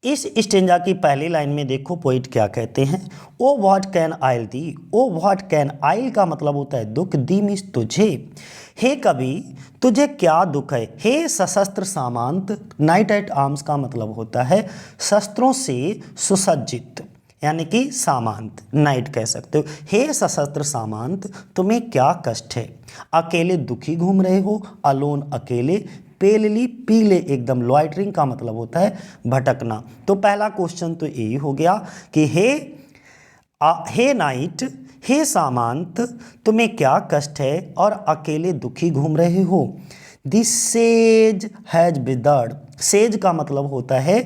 इस स्टेंजा की पहली लाइन में देखो पोइट क्या कहते हैं, O what can ail thee. O what can ail का मतलब होता है दुख, दी मीन्स तुझे। हे कवि तुझे क्या दुख है। हे सशस्त्र सामंत, नाइट एट आर्म्स का मतलब होता है शस्त्रों से सुसज्जित, यानी कि सामंत, नाइट कह सकते हो। हे सशस्त्र सामंत तुम्हें क्या कष्ट है। अकेले दुखी घूम रहे हो, अलोन अकेले, पेलली पीले एकदम, लॉइटरिंग का मतलब होता है भटकना। तो पहला क्वेश्चन तो यही हो गया कि हे नाइट, हे सामंत तुम्हें क्या कष्ट है और अकेले दुखी घूम रहे हो। This says has withered, says का मतलब होता है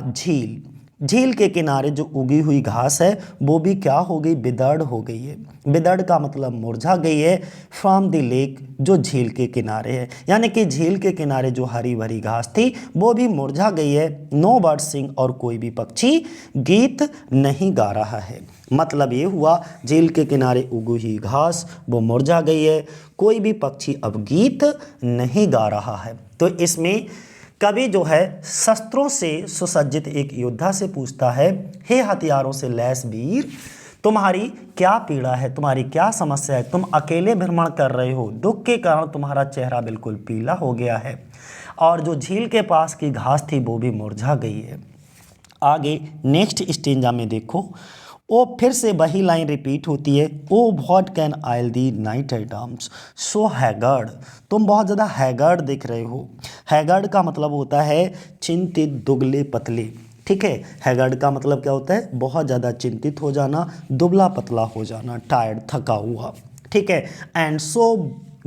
झील, झील के किनारे जो उगी हुई घास है वो भी क्या हो गई, विदर्ड हो गई है। विदर्ड का मतलब मुरझा गई है, फ्रॉम द लेक जो झील के किनारे है, यानी कि झील के किनारे जो हरी भरी घास थी वो भी मुरझा गई है। नो बर्ड सिंग, और कोई भी पक्षी गीत नहीं गा रहा है। मतलब ये हुआ झील के किनारे उगी हुई घास वो मुरझा गई है, कोई भी पक्षी अब गीत नहीं गा रहा है। तो इसमें कवि जो है शस्त्रों से सुसज्जित एक योद्धा से पूछता है, हे हथियारों से लैस वीर तुम्हारी क्या पीड़ा है, तुम्हारी क्या समस्या है, तुम अकेले भ्रमण कर रहे हो, दुख के कारण तुम्हारा चेहरा बिल्कुल पीला हो गया है और जो झील के पास की घास थी वो भी मुरझा गई है। आगे नेक्स्ट स्टेंजा में देखो, वो फिर से वही लाइन रिपीट होती है, O what can ail thee knight at arms so haggard, तुम बहुत ज़्यादा हैगर्ड दिख रहे हो। हैगर्ड का मतलब होता है चिंतित, दुबले पतले, ठीक है। हैगर्ड का मतलब क्या होता है, बहुत ज़्यादा चिंतित हो जाना, दुबला पतला हो जाना, टायर्ड, थका हुआ, ठीक है। एंड सो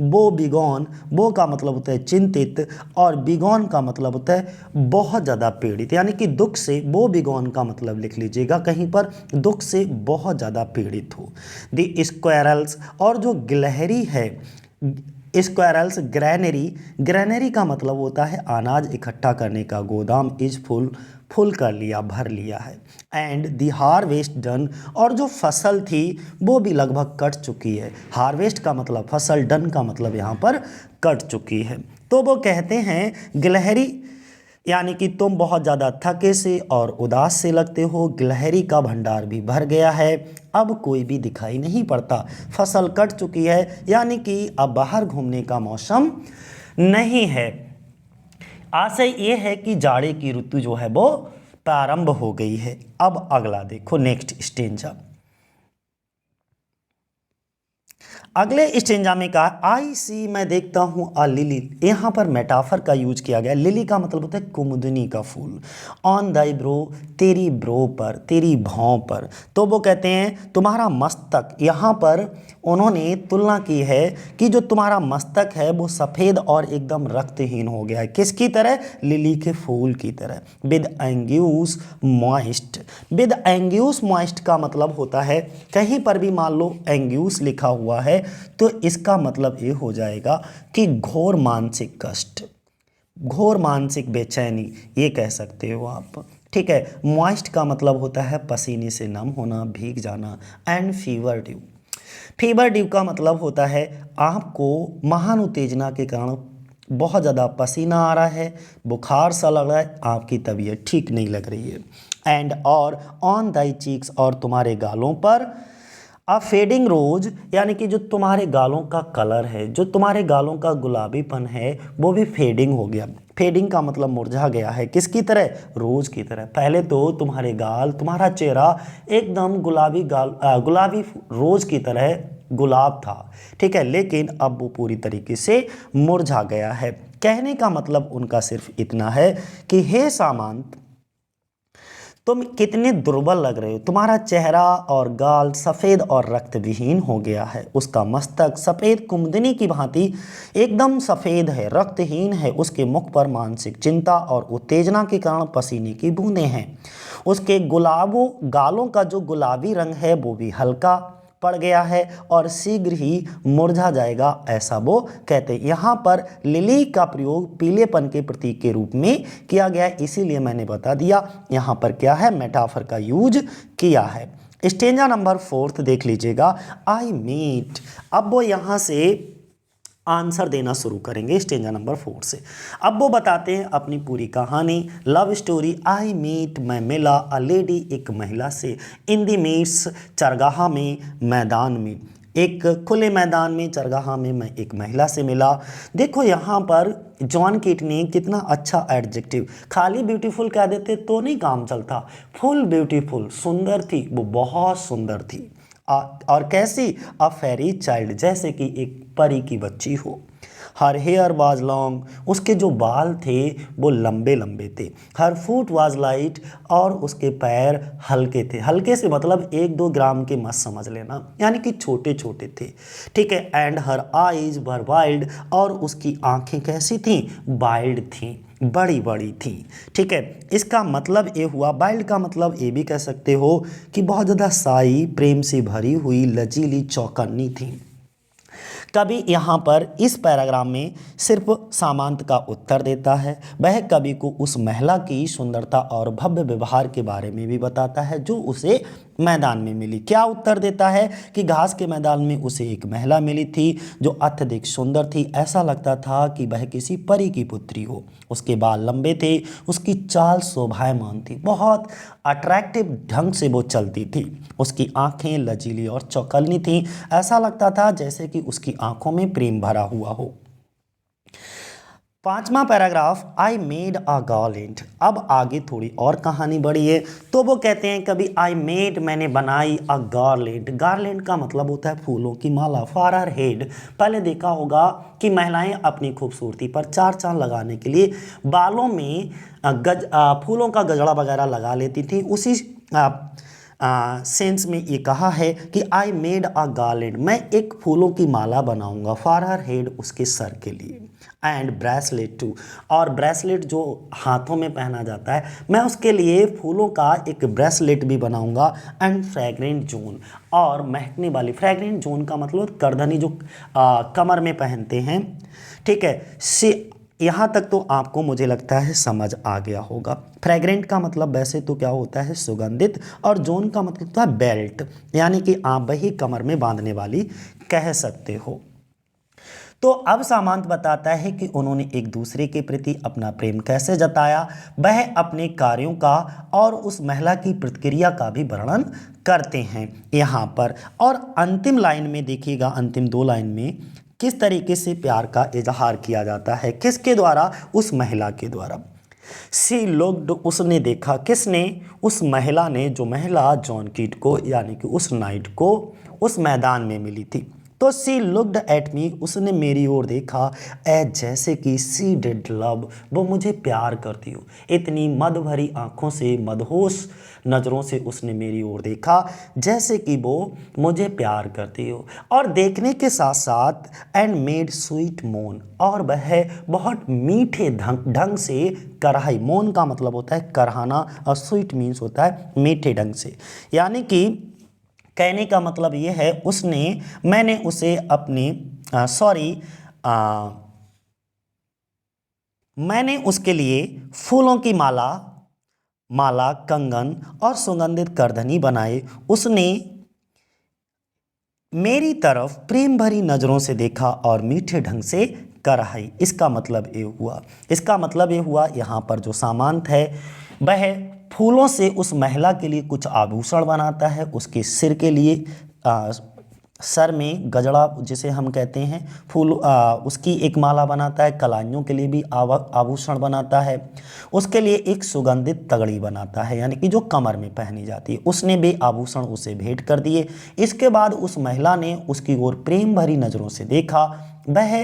बो बिगॉन, बो का मतलब होता है चिंतित और बिगॉन का मतलब होता है बहुत ज़्यादा पीड़ित, यानी कि दुख से, बो बिगॉन का मतलब लिख लीजिएगा कहीं पर, दुख से बहुत ज़्यादा पीड़ित हो। द स्क्वायरल्स, और जो गिलहरी है, स्क्वायरल्स, ग्रैनरी, ग्रैनरी का मतलब होता है अनाज इकट्ठा करने का गोदाम, इज फुल, फुल कर लिया, भर लिया है। एंड दी हार्वेस्ट डन, और जो फसल थी वो भी लगभग कट चुकी है। हार्वेस्ट का मतलब फसल, डन का मतलब यहाँ पर कट चुकी है। तो वो कहते हैं गिलहरी, यानी कि तुम बहुत ज़्यादा थके से और उदास से लगते हो, गिलहरी का भंडार भी भर गया है, अब कोई भी दिखाई नहीं पड़ता, फसल कट चुकी है, यानी कि अब बाहर घूमने का मौसम नहीं है। आशय ये है कि जाड़े की ऋतु जो है वो प्रारंभ हो गई है। अब अगला देखो नेक्स्ट स्टेंजा। अगले स्टेंजा में कहा, आई सी, मैं देखता हूँ अ लिली, यहाँ पर मेटाफर का यूज किया गया। लिली का मतलब होता है कुमुदनी का फूल। ऑन दाई ब्रो, तेरी ब्रो पर, तेरी भौं पर। तो वो कहते हैं तुम्हारा मस्तक, यहाँ पर उन्होंने तुलना की है कि जो तुम्हारा मस्तक है वो सफ़ेद और एकदम रक्तहीन हो गया है, किसकी तरह, लिली के फूल की तरह। विद एंग्यूस मॉइस्ट, विद एंग्यूस मॉइस्ट का मतलब होता है, कहीं पर भी मान लो एंग्यूस लिखा हुआ है तो इसका मतलब ये हो जाएगा कि घोर मानसिक कष्ट, घोर मानसिक बेचैनी, ये कह सकते हो आप, ठीक है। मॉइस्ट का मतलब होता है पसीने से नम होना, भीग जाना। And fever due, fever due का मतलब होता है आपको महान उत्तेजना के कारण बहुत ज़्यादा पसीना आ रहा है, बुखार सा लग रहा है, आपकी तबीयत ठीक नहीं लग रही है। एंड और ऑन दाई चीक्स, और तुम्हारे गालों पर, अ फेडिंग रोज, यानी कि जो तुम्हारे गालों का कलर है, जो तुम्हारे गालों का गुलाबीपन है वो भी फेडिंग हो गया। फेडिंग का मतलब मुरझा गया है, किसकी तरह, रोज की तरह। पहले तो तुम्हारे गाल, तुम्हारा चेहरा एकदम गुलाबी गुलाबी रोज की तरह गुलाब था, ठीक है, लेकिन अब वो पूरी तरीके से मुरझा गया है। कहने का मतलब उनका सिर्फ इतना है कि हे सामंत तुम कितने दुर्बल लग रहे हो, तुम्हारा चेहरा और गाल सफ़ेद और रक्त विहीन हो गया है, उसका मस्तक सफ़ेद कुमुदनी की भांति एकदम सफ़ेद है, रक्तहीन है, उसके मुख पर मानसिक चिंता और उत्तेजना के कारण पसीने की बूंदें हैं, उसके गुलाबों गालों का जो गुलाबी रंग है वो भी हल्का पड़ गया है और शीघ्र ही मुरझा जाएगा, ऐसा वो कहते हैं। यहाँ पर लिली का प्रयोग पीलेपन के प्रतीक के रूप में किया गया है, इसीलिए मैंने बता दिया यहाँ पर क्या है, मेटाफर का यूज किया है। स्टेंजा नंबर 4 देख लीजिएगा, आई मीट। अब वो यहाँ से आंसर देना शुरू करेंगे स्टेंजा नंबर 4 से। अब वो बताते हैं अपनी पूरी कहानी, लव स्टोरी। आई मीट, मैं मिला, अ लेडी, एक महिला से, इन दी मीट्स, चरगाहा में, मैदान में, एक खुले मैदान में, चरगाहा में मैं एक महिला से मिला। देखो यहाँ पर जॉन कीट ने कितना अच्छा एडजेक्टिव, खाली ब्यूटीफुल कह देते तो नहीं काम चलता, फुल ब्यूटीफुल, सुंदर थी, वो बहुत सुंदर थी। और कैसी, अ फेरी चाइल्ड, जैसे कि एक परी की बच्ची हो। हर हेयर वाज लॉन्ग, उसके जो बाल थे वो लंबे लंबे थे। हर फुट वाज लाइट, और उसके पैर हल्के थे। हल्के से मतलब 1-2 ग्राम के मत समझ लेना, यानी कि छोटे छोटे थे, ठीक है। And her eyes were wild, और उसकी आंखें कैसी थीं, वाइल्ड थीं, बड़ी बड़ी थी, ठीक है। इसका मतलब ये हुआ, वाइल्ड का मतलब ये भी कह सकते हो कि बहुत ज़्यादा साई, प्रेम से भरी हुई, लचीली, चौकन्नी थी। कवि यहाँ पर इस पैराग्राफ में सिर्फ सामांत का उत्तर देता है। वह कवि को उस महिला की सुंदरता और भव्य व्यवहार के बारे में भी बताता है जो उसे मैदान में मिली। क्या उत्तर देता है कि घास के मैदान में उसे एक महिला मिली थी जो अत्यधिक सुंदर थी। ऐसा लगता था कि वह किसी परी की पुत्री हो। उसके बाल लंबे थे, उसकी चाल शोभायमान थी, बहुत अट्रैक्टिव ढंग से वो चलती थी। उसकी आंखें लचीली और चौकन्नी थीं। ऐसा लगता था जैसे कि उसकी आंखों में प्रेम भरा हुआ हो। 5वां paragraph, I made a garland. अब आगे थोड़ी और कहानी बढ़ी है, तो वो कहते हैं कभी आई मेड, मैंने बनाई, अ गार्लैंड। गार्लैंड का मतलब होता है फूलों की माला। फॉर हर हेड, पहले देखा होगा कि महिलाएं अपनी खूबसूरती पर चार चांद लगाने के लिए बालों में फूलों का गजड़ा वगैरह लगा लेती थी। उसी सेंस में ये कहा है कि आई मेड अ गार्लैंड, मैं एक फूलों की माला बनाऊंगा। फॉर हर हेड, उसके सर के लिए। एंड ब्रेसलेट टू, और ब्रेसलेट जो हाथों में पहना जाता है, मैं उसके लिए फूलों का एक ब्रेसलेट भी बनाऊंगा। एंड फ्रैग्रेंट जोन, और महकने वाली, फ्रैग्रेंट जोन का मतलब करधनी जो कमर में पहनते हैं, ठीक है। यहाँ तक तो आपको मुझे लगता है समझ आ गया होगा। फ्रैग्रेंट का मतलब वैसे तो क्या होता है, सुगंधित, और जोन का मतलब होता है बेल्ट, यानी कि आप वही कमर में बांधने वाली कह सकते हो। तो अब सामंत बताता है कि उन्होंने एक दूसरे के प्रति अपना प्रेम कैसे जताया। वह अपने कार्यों का और उस महिला की प्रतिक्रिया का भी वर्णन करते हैं यहाँ पर। और अंतिम लाइन में देखिएगा, अंतिम 2 लाइन में किस तरीके से प्यार का इजहार किया जाता है, किसके द्वारा, उस महिला के द्वारा। सी लुक्ड, उसने देखा, किसने, उस महिला ने, जो महिला जॉन कीट को यानी कि उस नाइट को उस मैदान में मिली थी। तो सी लुक्ड एट मी, उसने मेरी ओर देखा, जैसे कि सी डिड लव, वो मुझे प्यार करती हो। इतनी मद भरी आंखों से, मदहोश नज़रों से उसने मेरी ओर देखा जैसे कि वो मुझे प्यार करती हो। और देखने के साथ साथ एंड मेड स्वीट मोन, और वह बहुत मीठे ढंग से कराई। मोन का मतलब होता है कराना, और स्वीट मीन्स होता है मीठे ढंग से, यानी कि कहने का मतलब ये है मैंने उसे अपने मैंने उसके लिए फूलों की माला, कंगन और सुगंधित करधनी बनाए। उसने मेरी तरफ प्रेम भरी नज़रों से देखा और मीठे ढंग से कराई। इसका मतलब ये हुआ यहाँ पर जो सामंत है वह फूलों से उस महिला के लिए कुछ आभूषण बनाता है। उसके सिर के लिए सर में गजड़ा जिसे हम कहते हैं फूल, उसकी एक माला बनाता है। कलाइयों के लिए भी आभूषण बनाता है। उसके लिए एक सुगंधित तगड़ी बनाता है, यानी कि जो कमर में पहनी जाती है। उसने भी आभूषण उसे भेंट कर दिए। इसके बाद उस महिला ने उसकी ओर प्रेम भरी नज़रों से देखा। वह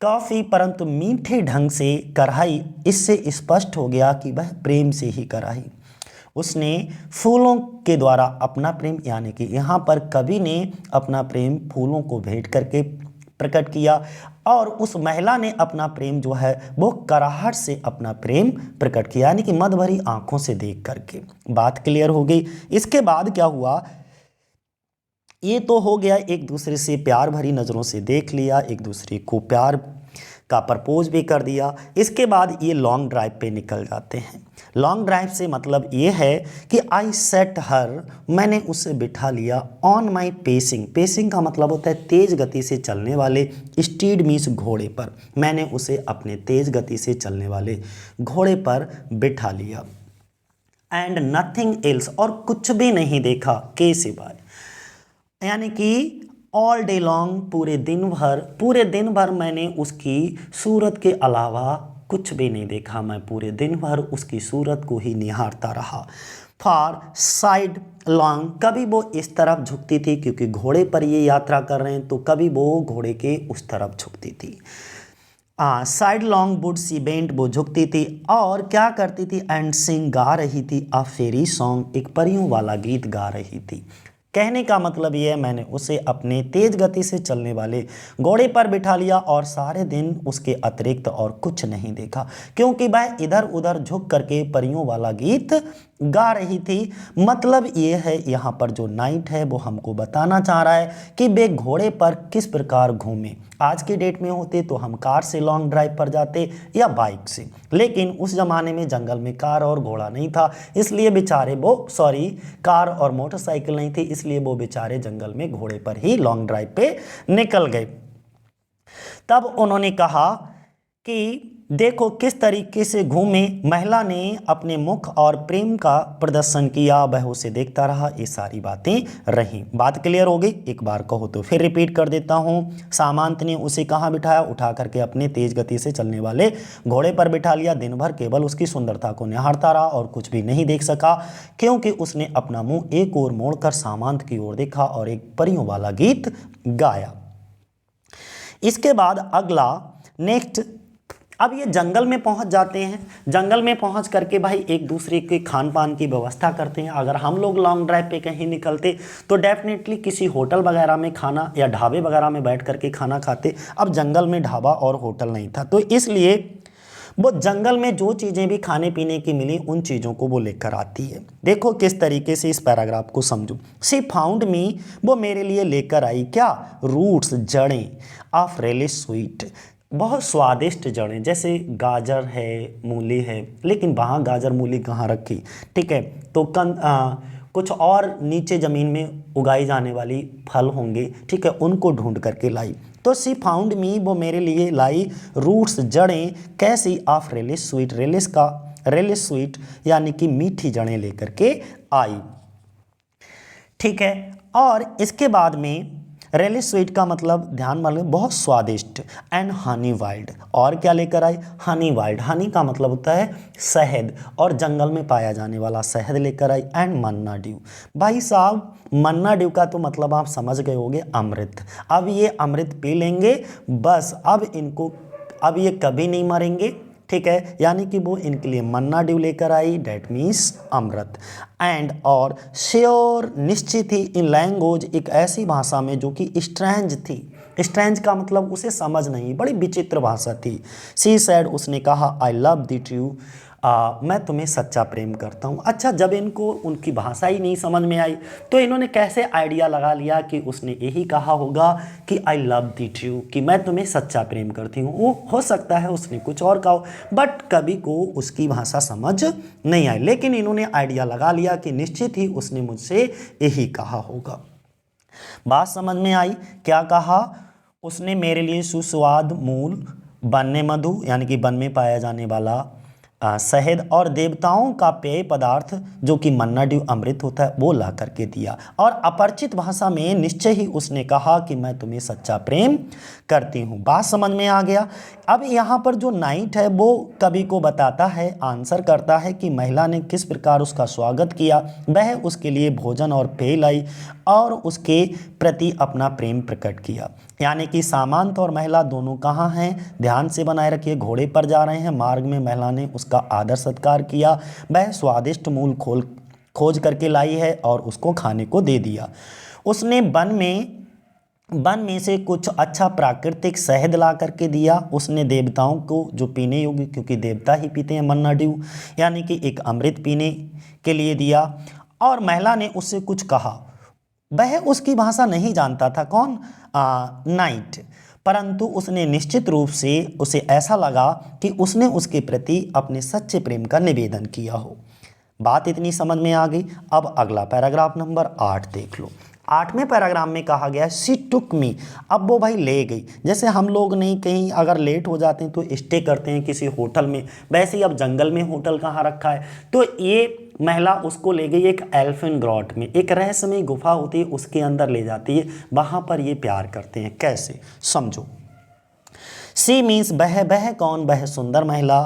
काफ़ी परंतु मीठे ढंग से कराई। इससे स्पष्ट हो गया कि वह प्रेम से ही कराई। उसने फूलों के द्वारा अपना प्रेम, यानी कि यहाँ पर कवि ने अपना प्रेम फूलों को भेंट करके प्रकट किया। और उस महिला ने अपना प्रेम जो है वो कराहट से अपना प्रेम प्रकट किया, यानी कि मद भरी आंखों से देख करके। बात क्लियर हो गई। इसके बाद क्या हुआ, ये तो हो गया एक दूसरे से प्यार भरी नज़रों से देख लिया, एक दूसरे को प्यार का प्रपोज भी कर दिया। इसके बाद ये लॉन्ग ड्राइव पे निकल जाते हैं। लॉन्ग ड्राइव से मतलब ये है कि आई सेट हर, मैंने उसे बिठा लिया, ऑन माई पेसिंग, पेसिंग का मतलब होता है तेज गति से चलने वाले, स्टीड मीन्स घोड़े पर, मैंने उसे अपने तेज गति से चलने वाले घोड़े पर बिठा लिया। एंड नथिंग एल्स, और कुछ भी नहीं देखा, के सिवाय, यानी कि ऑल डे लॉन्ग, पूरे दिन भर मैंने उसकी सूरत के अलावा कुछ भी नहीं देखा, मैं पूरे दिन भर उसकी सूरत को ही निहारता रहा। फॉर साइड लॉन्ग, कभी वो इस तरफ झुकती थी क्योंकि घोड़े पर ये यात्रा कर रहे हैं, तो कभी वो घोड़े के उस तरफ झुकती थी। Side long would see bent, वो झुकती थी और क्या करती थी, एंड सिंग, गा रही थी, अ फेरी सॉन्ग, एक परियों वाला गीत गा रही थी। कहने का मतलब ये है, मैंने उसे अपने तेज गति से चलने वाले घोड़े पर बिठा लिया और सारे दिन उसके अतिरिक्त और कुछ नहीं देखा, क्योंकि वह इधर उधर झुक करके परियों वाला गीत गा रही थी। मतलब ये है, यहाँ पर जो नाइट है वो हमको बताना चाह रहा है कि वे घोड़े पर किस प्रकार घूमे। आज के डेट में होते तो हम कार से लॉन्ग ड्राइव पर जाते या बाइक से, लेकिन उस ज़माने में जंगल में कार और घोड़ा नहीं था, इसलिए बेचारे कार और मोटरसाइकिल नहीं थी, इसलिए वो बेचारे जंगल में घोड़े पर ही लॉन्ग ड्राइव पे निकल गए। तब उन्होंने कहा कि देखो किस तरीके से घूमे। महिला ने अपने मुख और प्रेम का प्रदर्शन किया, वह उसे देखता रहा, ये सारी बातें रहीं। बात क्लियर हो गई? एक बार कहो तो फिर रिपीट कर देता हूँ। सामंत ने उसे कहाँ बिठाया? उठा करके अपने तेज गति से चलने वाले घोड़े पर बिठा लिया। दिन भर केवल उसकी सुंदरता को निहारता रहा और कुछ भी नहीं देख सका, क्योंकि उसने अपना मुंह एक ओर मोड़कर सामंत की ओर देखा और एक परियों वाला गीत गाया। इसके बाद अगला नेक्स्ट, अब ये जंगल में पहुंच जाते हैं। जंगल में पहुंच करके भाई एक दूसरे के खान पान की व्यवस्था करते हैं। अगर हम लोग लॉन्ग ड्राइव पे कहीं निकलते तो डेफिनेटली किसी होटल वगैरह में खाना या ढाबे वगैरह में बैठ करके खाना खाते। अब जंगल में ढाबा और होटल नहीं था, तो इसलिए वो जंगल में जो चीज़ें भी खाने पीने की मिली उन चीज़ों को वो लेकर आती है। देखो किस तरीके से इस पैराग्राफ को समझो। सी फाउंड मी, वो मेरे लिए लेकर आई क्या? रूट्स, जड़ें, ऑफ रेलिश स्वीट, बहुत स्वादिष्ट जड़ें, जैसे गाजर है, मूली है, लेकिन वहाँ गाजर मूली कहाँ रखी, ठीक है, तो कुछ और नीचे ज़मीन में उगाई जाने वाली फल होंगे, ठीक है, उनको ढूंढ करके लाई। तो सी फाउंड मी, वो मेरे लिए लाई रूट्स, जड़ें, कैसी? Of relish sweet, relish sweet यानी कि मीठी जड़ें लेकर के आई, ठीक है। और इसके बाद में रेलिश स्वीट का मतलब ध्यान मान लो बहुत स्वादिष्ट, एंड हनी वाइल्ड, और क्या लेकर आई? हनी वाइल्ड, हनी का मतलब होता है शहद, और जंगल में पाया जाने वाला शहद लेकर आई, एंड मन्ना ड्यू। भाई साहब मन्ना ड्यू का तो मतलब आप समझ गए होंगे, अमृत। अब ये अमृत पी लेंगे बस, अब ये कभी नहीं मरेंगे, ठीक है, यानी कि वो इनके लिए मन्ना ड्यू लेकर आई, डेट मीन्स अमृत। एंड और श्योर, निश्चित ही, इन लैंग्वेज, एक ऐसी भाषा में जो कि स्ट्रेंज थी। स्ट्रेंज का मतलब उसे समझ नहीं, बड़ी विचित्र भाषा थी। सी सैड, उसने कहा, आई लव द ट्रू, मैं तुम्हें सच्चा प्रेम करता हूँ। अच्छा, जब इनको उनकी भाषा ही नहीं समझ में आई तो इन्होंने कैसे आइडिया लगा लिया कि उसने यही कहा होगा कि आई लव द ट्रू, कि मैं तुम्हें सच्चा प्रेम करती हूँ। वो हो सकता है उसने कुछ और कहा, बट कभी को उसकी भाषा समझ नहीं आई, लेकिन इन्होंने आइडिया लगा लिया कि निश्चित ही उसने मुझसे यही कहा होगा। बात समझ में आई? क्या कहा उसने? मेरे लिए सुस्वाद मूल, वन में मधु यानी कि वन में पाया जाने वाला शहद, और देवताओं का पेय पदार्थ जो कि मन्ना ड्यू अमृत होता है वो ला करके दिया। और अपरिचित भाषा में निश्चय ही उसने कहा कि मैं तुम्हें सच्चा प्रेम करती हूँ। बात समझ में आ गया? अब यहाँ पर जो नाइट है वो कवि को बताता है, आंसर करता है कि महिला ने किस प्रकार उसका स्वागत किया, वह उसके लिए भोजन और पेय लाई और उसके प्रति अपना प्रेम प्रकट किया। यानी कि सामंत और महिला दोनों कहाँ हैं? ध्यान से बनाए रखिए, घोड़े पर जा रहे हैं। मार्ग में महिला ने उसका आदर सत्कार किया, वह स्वादिष्ट मूल खोज करके लाई है और उसको खाने को दे दिया। उसने वन में से कुछ अच्छा प्राकृतिक शहद ला करके दिया। उसने देवताओं को जो पीने योग्य, क्योंकि देवता ही पीते हैं मन्ना ड्यू, यानी कि एक अमृत पीने के लिए दिया। और महिला ने उससे कुछ कहा, वह उसकी भाषा नहीं जानता था। कौन? नाइट। परंतु उसने निश्चित रूप से उसे ऐसा लगा कि उसने उसके प्रति अपने सच्चे प्रेम का निवेदन किया हो। बात इतनी समझ में आ गई। अब अगला पैराग्राफ नंबर 8 देख लो। 8वें पैराग्राफ में कहा गया शी टुक मी। अब वो भाई ले गई। जैसे हम लोग नहीं कहीं अगर लेट हो जाते हैं तो स्टे करते हैं किसी होटल में, वैसे ही अब जंगल में होटल कहाँ रखा है, तो ये महिला उसको ले गई एक एल्फिन ग्रॉट में, एक रहस्यमय गुफा होती है उसके अंदर ले जाती है। वहाँ पर ये प्यार करते हैं। कैसे, समझो। सी मीन्स वह कौन, वह सुंदर महिला,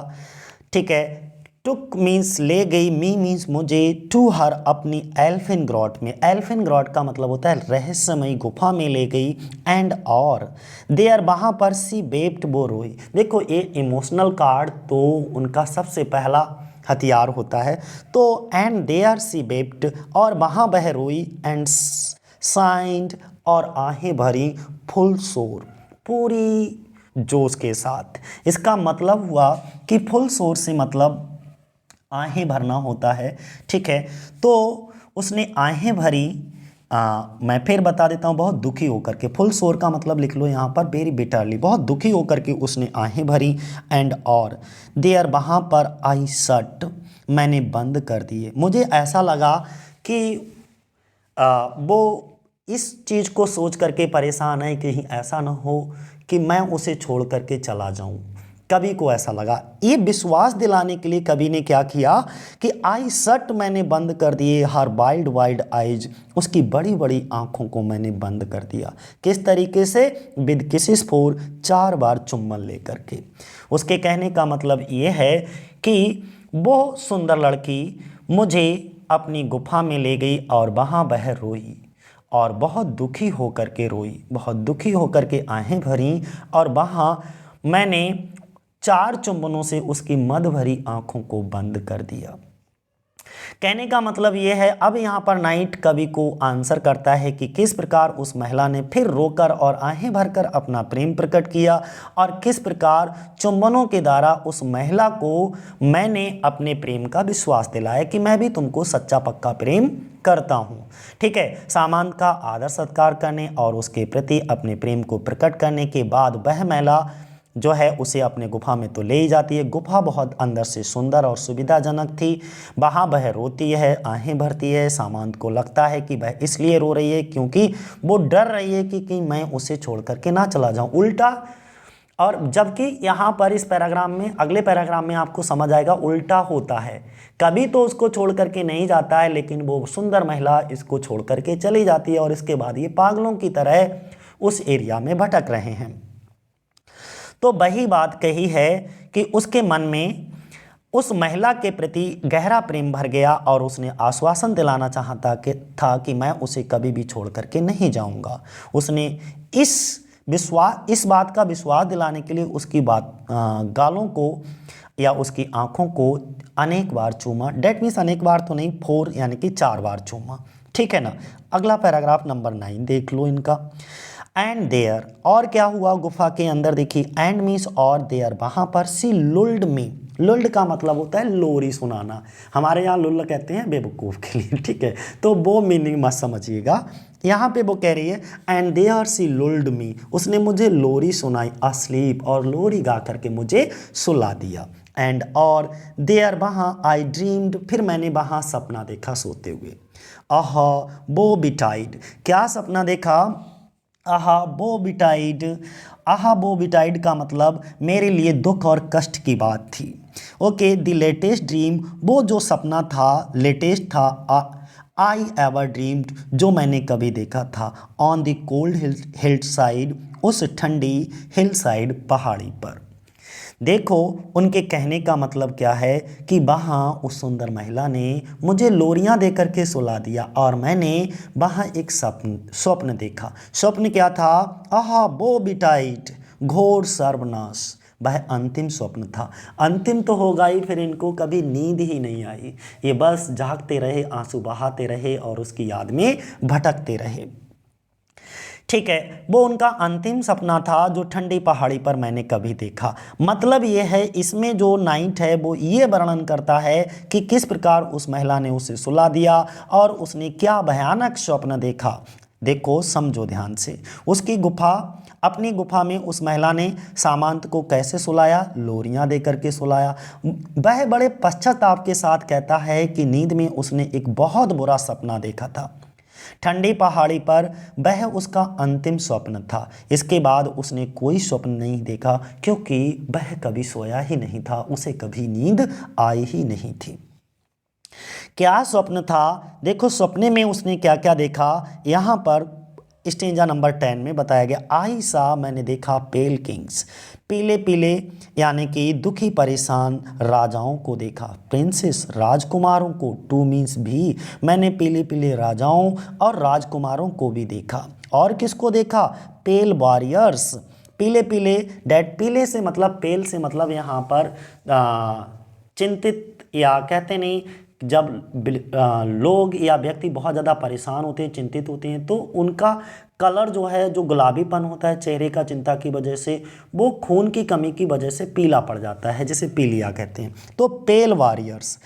ठीक है। टुक मीन्स ले गई, मी मीन्स मुझे, टू हर अपनी एल्फिन ग्रॉट में। एल्फिन ग्रॉट का मतलब होता है रहस्यमयी गुफा में ले गई। एंड और देयर वहाँ पर सी वेप्ट, वो रोई। देखो ये इमोशनल कार्ड तो उनका सबसे पहला हथियार होता है। तो एंड देयर सी वेप्ट, और वहाँ वह रोई। एंड साइंड, और आहें भरी, फुल शोर, पूरी जोश के साथ। इसका मतलब हुआ कि फुल शोर से मतलब आहें भरना होता है, ठीक है। तो उसने आहें भरी, मैं फिर बता देता हूँ, बहुत दुखी होकर के। फुल शोर का मतलब लिख लो यहाँ पर, वेरी बिटरली, बहुत दुखी होकर के उसने आहें भरी। एंड और देयर वहाँ पर आई शट, मैंने बंद कर दिए। मुझे ऐसा लगा कि वो इस चीज़ को सोच करके परेशान है कहीं ऐसा ना हो कि मैं उसे छोड़ करके चला जाऊं। कवि को ऐसा लगा। ये विश्वास दिलाने के लिए कवि ने क्या किया कि आई शट, मैंने बंद कर दिए, हर वाइल्ड वाइल्ड आइज, उसकी बड़ी बड़ी आंखों को मैंने बंद कर दिया। किस तरीके से, विद किसिस फोर, 4 बार चुम्बन लेकर के। उसके कहने का मतलब ये है कि वो सुंदर लड़की मुझे अपनी गुफा में ले गई और वहाँ वह रोई और बहुत दुखी होकर के रोई, बहुत दुखी होकर के आहें भरी, और वहाँ मैंने 4 चुंबनों से उसकी मद भरी आंखों को बंद कर दिया। कहने का मतलब ये है, अब यहाँ पर नाइट कवि को आंसर करता है कि किस प्रकार उस महिला ने फिर रोकर और आहें भरकर अपना प्रेम प्रकट किया, और किस प्रकार चुंबनों के द्वारा उस महिला को मैंने अपने प्रेम का विश्वास दिलाया कि मैं भी तुमको सच्चा पक्का प्रेम करता हूँ, ठीक है। सामान का आदर सत्कार करने और उसके प्रति अपने प्रेम को प्रकट करने के बाद वह महिला जो है उसे अपने गुफा में तो ले ही जाती है। गुफा बहुत अंदर से सुंदर और सुविधाजनक थी। वहाँ वह रोती है, आहें भरती है। सामान को लगता है कि वह इसलिए रो रही है क्योंकि वो डर रही है कि मैं उसे छोड़ करके ना चला जाऊँ, उल्टा। और जबकि यहाँ पर इस पैराग्राफ में, अगले पैराग्राफ में आपको समझ आएगा उल्टा होता है। कभी तो उसको छोड़ करके नहीं जाता है, लेकिन वो सुंदर महिला इसको छोड़ करके चली जाती है और इसके बाद ये पागलों की तरह उस एरिया में भटक रहे हैं। तो वही बात कही है कि उसके मन में उस महिला के प्रति गहरा प्रेम भर गया और उसने आश्वासन दिलाना चाहता था कि मैं उसे कभी भी छोड़ करके नहीं जाऊंगा। उसने इस बात का विश्वास दिलाने के लिए उसकी गालों को या उसकी आंखों को अनेक बार चूमा। डेट मीन्स अनेक बार तो नहीं, 4 यानी कि 4 बार चूमा, ठीक है ना। अगला पैराग्राफ नंबर 9 देख लो इनका। एंड देयर, और क्या हुआ गुफा के अंदर, देखिए एंड मीन्स और, देयर वहाँ पर, सी लुल्ड मी। लुल्ड का मतलब होता है लोरी सुनाना, हमारे यहाँ लुल्ल कहते हैं बेवकूफ़ के लिए, ठीक है। तो वो मीनिंग मत समझिएगा। यहाँ पे वो कह रही है एंड देयर सी लुल्ड मी, उसने मुझे लोरी सुनाई, अस्लीप, और लोरी गा करके मुझे सुला दिया। एंड और देयर वहाँ, आई ड्रीम्ड, फिर मैंने वहाँ सपना देखा सोते हुए। आहा वो बिटाइड, क्या सपना देखा, आहा वो बिटाइड। आहा वो बिटाइड का मतलब मेरे लिए दुख और कष्ट की बात थी। ओके, द लेटेस्ट ड्रीम, वो जो सपना था, लेटेस्ट था, आई एवर ड्रीम्ड, जो मैंने कभी देखा था, on the cold hill side, उस ठंडी हिल साइड, पहाड़ी पर। देखो उनके कहने का मतलब क्या है कि वहाँ उस सुंदर महिला ने मुझे लोरियाँ दे करके सुला दिया और मैंने वहाँ एक स्वप्न देखा। स्वप्न क्या था, आहा वो बिटाइट, घोर सर्वनाश, वह अंतिम स्वप्न था। अंतिम तो होगा ही, फिर इनको कभी नींद ही नहीं आई, ये बस जागते रहे, आंसू बहाते रहे और उसकी याद में भटकते रहे, ठीक है। वो उनका अंतिम सपना था जो ठंडी पहाड़ी पर मैंने कभी देखा। मतलब ये है, इसमें जो नाइट है वो ये वर्णन करता है कि किस प्रकार उस महिला ने उसे सुला दिया और उसने क्या भयानक स्वप्न देखा। देखो समझो ध्यान से, उसकी गुफा अपनी गुफा में उस महिला ने सामंत को कैसे सुलाया? लोरियां दे करके सुलाया। वह बड़े पश्चाताप के साथ कहता है कि नींद में उसने एक बहुत बुरा सपना देखा था। ठंडी पहाड़ी पर वह उसका अंतिम स्वप्न था। इसके बाद उसने कोई स्वप्न नहीं देखा, क्योंकि वह कभी सोया ही नहीं था, उसे कभी नींद आई ही नहीं थी। क्या स्वप्न था? देखो स्वप्ने में उसने क्या क्या देखा, यहाँ पर स्टेंजा नंबर 10 में बताया गया। आई सा, मैंने देखा पेल किंग्स, पीले पीले यानी कि दुखी परेशान राजाओं को देखा। प्रिंसेस, राजकुमारों को। टू मीन्स भी, मैंने पीले पीले राजाओं और राजकुमारों को भी देखा। और किसको देखा? पेल वॉरियर्स, पीले पीले। डेट, पीले से मतलब, पेल से मतलब यहाँ पर चिंतित, या कहते नहीं जब लोग या व्यक्ति बहुत ज़्यादा परेशान होते हैं, चिंतित होते हैं, तो उनका कलर जो है, जो गुलाबीपन होता है चेहरे का चिंता की वजह से, वो खून की कमी की वजह से पीला पड़ जाता है, जिसे पीलिया कहते हैं। तो पेल वॉरियर्स,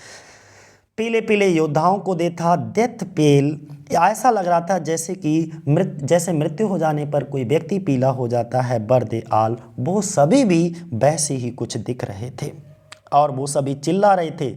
पीले पीले योद्धाओं को देखा। डेथ पेल, ऐसा लग रहा था जैसे कि जैसे मृत्यु हो जाने पर कोई व्यक्ति पीला हो जाता है। बर्दे आल, वो सभी भी वैसे ही कुछ दिख रहे थे और वो सभी चिल्ला रहे थे।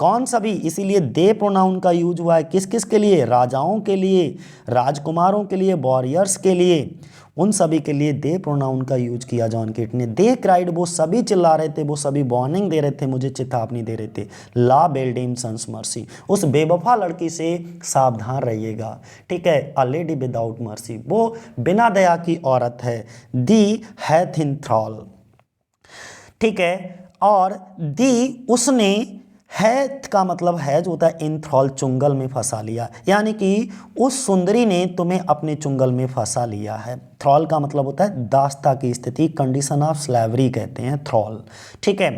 कौन सभी? इसीलिए दे प्रोनाउन का यूज हुआ है। किस किस के लिए? राजाओं के लिए, राजकुमारों के लिए, वॉरियर्स के लिए, उन सभी के लिए दे प्रोनाउन का यूज किया जॉन केट ने। दे क्राइड, वो सभी चिल्ला रहे थे, वो सभी वार्निंग दे रहे थे, मुझे चेतावनी दे रहे थे। ला बेल्डेम सन्स मर्सी, उस बेवफा लड़की से सावधान रहिएगा। ठीक है। अ लेडी विदाउट मर्सी, वो बिना दया की औरत है। दी हैथ इन थ्रॉल, ठीक है। और दी, उसने, हैथ का मतलब है जो होता है इंथ्रॉल, चुंगल में फंसा लिया, यानी कि उस सुंदरी ने तुम्हें अपने चुंगल में फंसा लिया है। थ्रॉल का मतलब होता है दास्ता की स्थिति, कंडीशन ऑफ स्लेवरी कहते हैं थ्रॉल। ठीक है।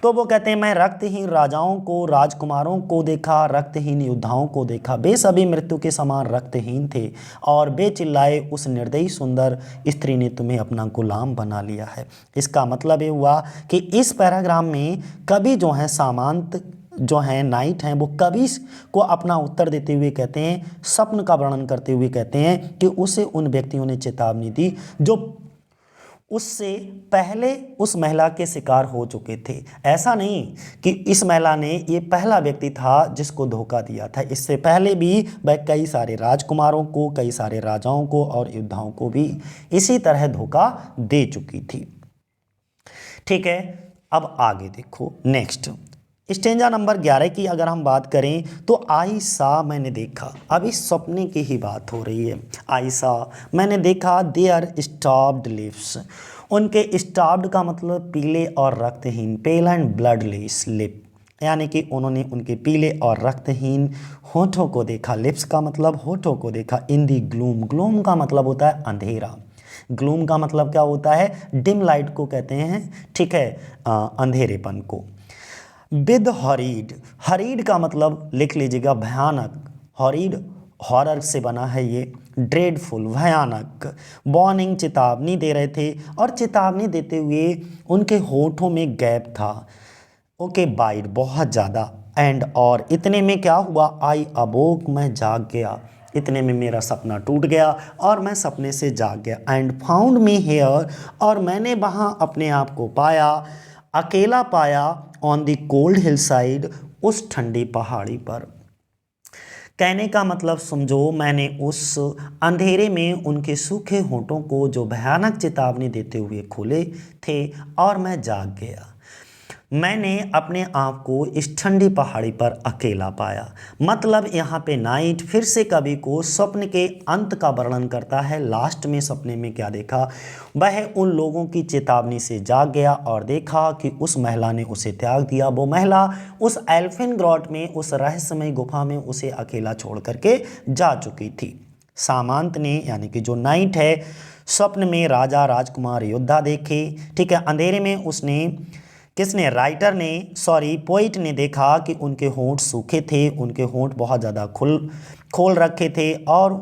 तो वो कहते हैं मैं रक्तहीन राजाओं को, राजकुमारों को देखा, रक्तहीन योद्धाओं को देखा। वे सभी मृत्यु के समान रक्तहीन थे और वे चिल्लाए, उस निर्दयी सुंदर स्त्री ने तुम्हें अपना गुलाम बना लिया है। इसका मतलब ये हुआ कि इस पैराग्राम में कवि जो है सामंत जो हैं, नाइट हैं, वो कवि को अपना उत्तर देते हुए कहते हैं, स्वप्न का वर्णन करते हुए कहते हैं कि उसे उन व्यक्तियों ने चेतावनी दी जो उससे पहले उस महिला के शिकार हो चुके थे। ऐसा नहीं कि इस महिला ने, ये पहला व्यक्ति था जिसको धोखा दिया था। इससे पहले भी वह कई सारे राजकुमारों को, कई सारे राजाओं को और योद्धाओं को भी इसी तरह धोखा दे चुकी थी। ठीक है। अब आगे देखो, नेक्स्ट स्टेंजा नंबर 11 की अगर हम बात करें तो आई सा, मैंने देखा। अब इस सपने की ही बात हो रही है। आई सा, मैंने देखा, देयर स्टॉप्ड लिप्स, उनके स्टॉप्ड का मतलब पीले और रक्तहीन, पेल एंड ब्लडलेस लिप, यानी कि उन्होंने उनके पीले और रक्तहीन होठों को देखा। लिप्स का मतलब होठों को देखा। इन दी ग्लूम, ग्लूम का मतलब होता है अंधेरा। ग्लूम का मतलब क्या होता है? डिम लाइट को कहते हैं। ठीक है, अंधेरेपन को। विद हॉरीड, हरीड का मतलब लिख लीजिएगा भयानक। हॉरीड हॉरर से बना है ये। ड्रेडफुल, भयानक। वार्निंग, चेतावनी दे रहे थे, और चेतावनी देते हुए उनके होठों में गैप था। ओके, बाइट, बहुत ज़्यादा। एंड, और इतने में क्या हुआ? आई अबोक, मैं जाग गया। इतने में मेरा सपना टूट गया और मैं सपने से जाग गया। एंड फाउंड मी हेयर, और मैंने वहाँ अपने आप को पाया, अकेला पाया। On the cold hill side, उस ठंडी पहाड़ी पर। कहने का मतलब समझो, मैंने उस अंधेरे में उनके सूखे होंठों को जो भयानक चेतावनी देते हुए खोले थे, और मैं जाग गया। मैंने अपने आप को इस ठंडी पहाड़ी पर अकेला पाया। मतलब यहाँ पे नाइट फिर से कवि को स्वप्न के अंत का वर्णन करता है। लास्ट में सपने में क्या देखा? वह उन लोगों की चेतावनी से जाग गया और देखा कि उस महिला ने उसे त्याग दिया। वो महिला उस एल्फिन ग्रॉट में, उस रहस्यमय गुफा में उसे अकेला छोड़ करके जा चुकी थी। सामंत ने, यानी कि जो नाइट है, स्वप्न में राजा, राजकुमार, योद्धा देखे। ठीक है। अंधेरे में उसने, किसने? राइटर ने, सॉरी पोइट ने देखा कि उनके होंठ सूखे थे, उनके होंठ बहुत ज़्यादा खोल रखे थे, और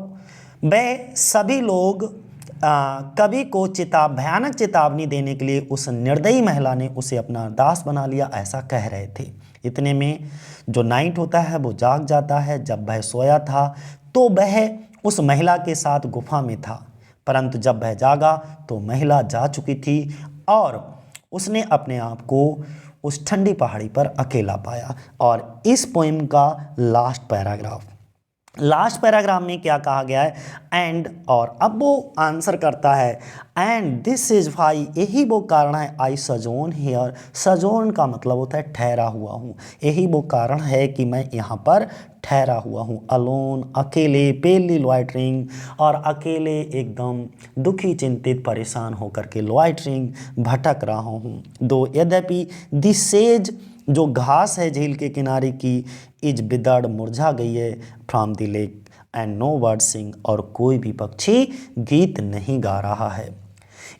वह सभी लोग कवि को भयानक चेतावनी देने के लिए उस निर्दयी महिला ने उसे अपना दास बना लिया, ऐसा कह रहे थे। इतने में जो नाइट होता है वो जाग जाता है। जब वह सोया था तो वह उस महिला के साथ गुफा में था, परंतु जब वह जागा तो महिला जा चुकी थी और उसने अपने आप को उस ठंडी पहाड़ी पर अकेला पाया। और इस पोएम का लास्ट पैराग्राफ में क्या कहा गया है, एंड, और अब वो आंसर करता है एंड दिस इज वाई, यही वो कारण है, आई सजोन हियर, सजोन का मतलब होता है ठहरा हुआ हूँ, यही वो कारण है कि मैं यहाँ पर ठहरा हुआ हूँ। अलोन, अकेले, पेली लॉइटरिंग, और अकेले एकदम दुखी, चिंतित, परेशान होकर के लॉइटरिंग, भटक रहा हूँ। दो यद्यपि दिस सेज, जो घास है झील के किनारे की, इज बिदड़, मुरझा गई है, from the lake, and no bird sing, और कोई भी पक्षी गीत नहीं गा रहा है।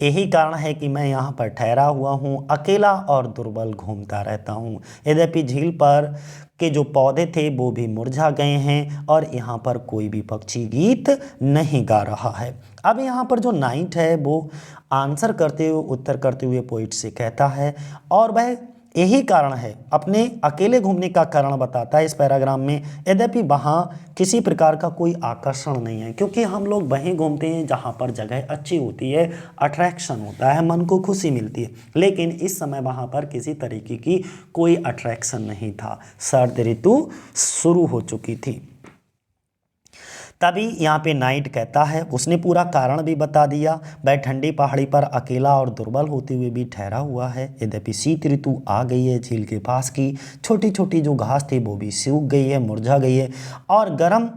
यही कारण है कि मैं यहाँ पर ठहरा हुआ हूँ, अकेला और दुर्बल घूमता रहता हूँ। यद्यपि झील पर के जो पौधे थे वो भी मुरझा गए हैं और यहाँ पर कोई भी पक्षी गीत नहीं गा रहा है। अब यहाँ पर जो नाइट है वो आंसर करते हुए, उत्तर करते हुए पोइट से कहता है, और वह यही कारण है, अपने अकेले घूमने का कारण बताता है इस पैराग्राफ में। यद्यपि वहाँ किसी प्रकार का कोई आकर्षण नहीं है, क्योंकि हम लोग वहीं घूमते हैं जहाँ पर जगह अच्छी होती है, अट्रैक्शन होता है, मन को खुशी मिलती है। लेकिन इस समय वहाँ पर किसी तरीके की कोई अट्रैक्शन नहीं था, शरद ऋतु शुरू हो चुकी थी। तभी यहाँ पे नाइट कहता है, उसने पूरा कारण भी बता दिया, वह ठंडी पहाड़ी पर अकेला और दुर्बल होते हुए भी ठहरा हुआ है। यद्यपि शीत ऋतु आ गई है, झील के पास की छोटी छोटी जो घास थी वो भी सूख गई है, मुरझा गई है, और गर्म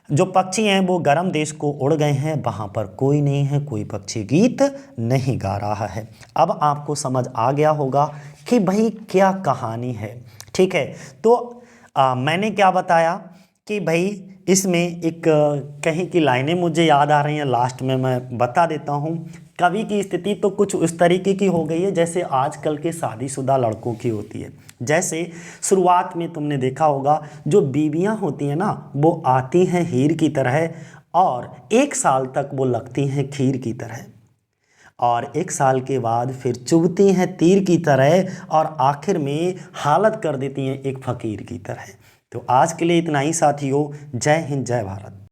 जो पक्षी हैं वो गर्म देश को उड़ गए हैं, वहाँ पर कोई नहीं है, कोई पक्षी गीत नहीं गा रहा है। अब आपको समझ आ गया होगा कि भाई क्या कहानी है। ठीक है, तो मैंने क्या बताया कि भाई इसमें एक कहीं की लाइनें मुझे याद आ रही हैं, लास्ट में मैं बता देता हूँ। कवि की स्थिति तो कुछ उस तरीके की हो गई है जैसे आजकल के शादीशुदा लड़कों की होती है। जैसे शुरुआत में तुमने देखा होगा, जो बीवियाँ होती हैं ना, वो आती हैं हीर की तरह और 1 साल तक वो लगती हैं खीर की तरह, और 1 साल के बाद फिर चुभती हैं तीर की तरह, और आखिर में हालत कर देती हैं एक फ़कीर की तरह। तो आज के लिए इतना ही साथियों। जय हिंद, जय भारत।